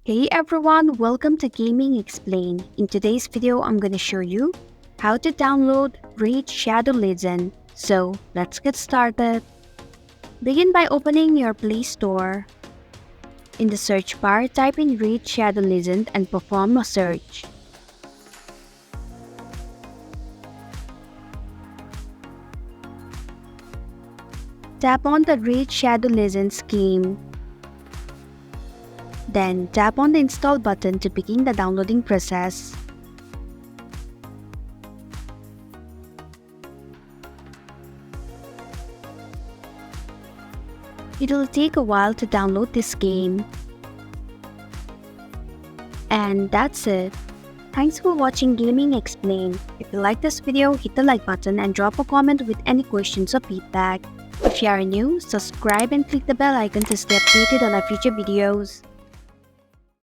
Hey everyone, welcome to Gaming Explained. In today's video, I'm gonna show you how to download Raid Shadow Legend. So let's get started. Begin by opening your Play Store. In the search bar, type in Raid Shadow Legend and perform a search. Tap on the Raid Shadow Legends game. Then tap on the install button to begin the downloading process. It will take a while to download this game. And that's it. Thanks for watching Gaming Explained. If you like this video, hit the like button and drop a comment with any questions or feedback. If you are new, subscribe and click the bell icon to stay updated on our future videos.